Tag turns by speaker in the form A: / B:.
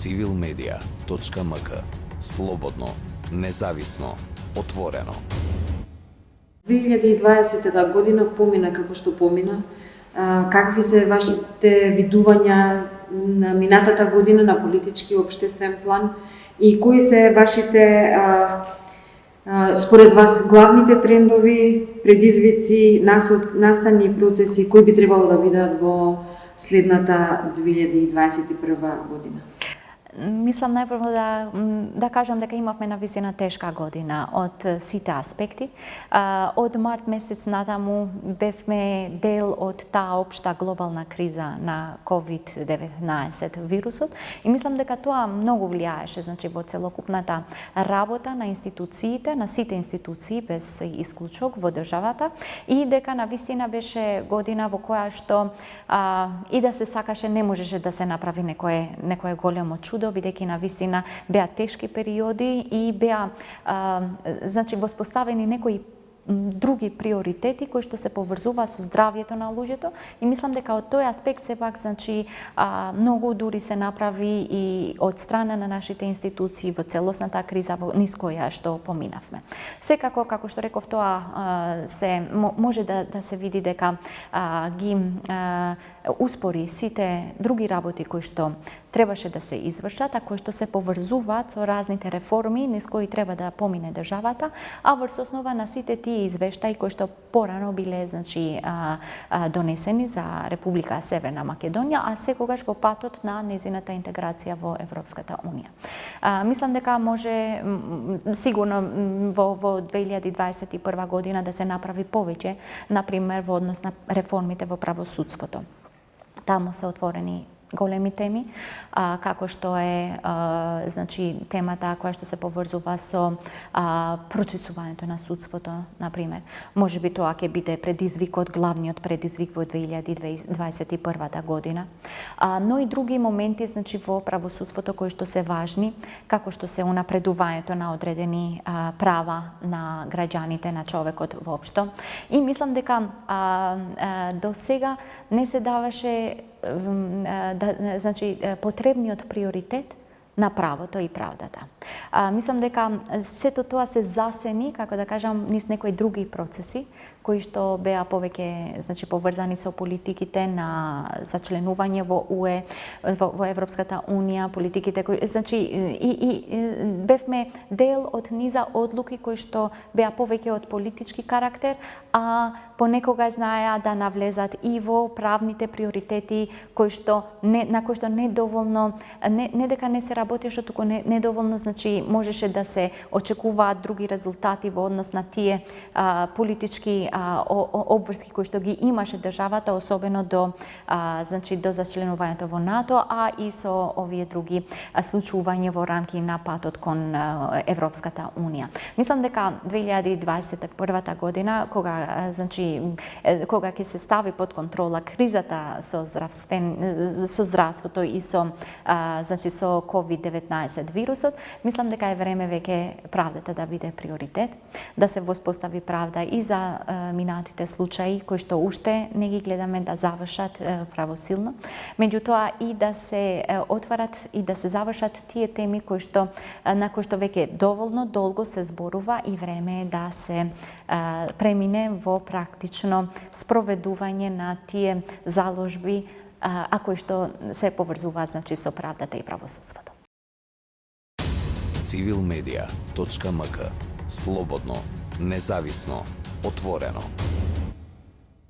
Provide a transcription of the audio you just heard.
A: civilmedia.mk. Слободно, независно, отворено.
B: 2020 година помина како што помина. Какви се вашите видувања на минатата година на политички и општествен план и кои се вашите според вас главните трендови, предизвици, настани и процеси кои би требало да бидат во следната 2021 година?
C: Мислам најпрво да кажам дека имавме навистина тешка година од сите аспекти. Од март месец натаму бевме дел од таа општа глобална криза на COVID-19 вирусот и мислам дека тоа многу влијаеше, значи во целокупната работа на институциите, на сите институции без исклучок во државата и дека навистина беше година во која што и да се сакаше не можеше да се направи некое големо чудо, бидејќи навистина беа тешки периоди и беа значи воспоставени некои други приоритети кои што се поврзува со здравјето на луѓето и мислам дека од тој аспект сепак значи многу дури се направи и од страна на нашите институции во целосната криза низ која што поминавме. Секако како што реков тоа се може да се види дека ги успори сите други работи кои што требаше да се извршат, а кои што се поврзуваат со разните реформи низ кои треба да помине државата, а врз основа на сите тие извештаи кои што порано биле значи донесени за Република Северна Македонија, а секогаш во патот на нејзината интеграција во Европската унија. Мислам дека може сигурно во 2021 година да се направи повеќе, например во однос на реформите во правосудството. Таму се отворени големи теми, како што е значи темата која што се поврзува со процесувањето на судството, например. Можеби тоа ќе биде предизвикот, главниот предизвик во 2021 година. Но и други моменти значи во правосудството кои што се важни, како што се унапредувањето на одредени права на граѓаните, на човекот воопшто. И мислам дека до сега не се даваше значи потребниот приоритет на правото и правдата. Мислам дека сето тоа се засени, како да кажам, низ некои други процеси кои што беа повеќе значи поврзани со политиките на зачленување во УЕ, во Европската унија, политиките кои значи и бевме дел од низа одлуки кои што беа повеќе од политички карактер, а понекога знаеа да навлезат и во правните приоритети кои што на кои што недоволно не дека не се работеше, туку недоволно значи можеше да се очекуваат други резултати во однос на тие политички обврски кои што ги имаше државата, особено до значи до зачленувањето во НАТО, а и со овие други случувања во рамки на патот кон Европската унија. Мислам дека 2021 година кога значи кога ќе се стави под контрола кризата со здравството и со значи со COVID-19 вирусот, мислам дека е време веќе правдата да биде приоритет, да се воспостави правда и за минатите случаи кои што уште не ги гледаме да завршат правосилно, меѓутоа и да се отварат и да се завршат тие теми на кои што веќе доволно долго се зборува и време е да се премине во практично спроведување на тие заложби, а кои што се поврзуваат значи со правдата и правосудството.
A: civilmedia.mk. Слободно, независно, отворено.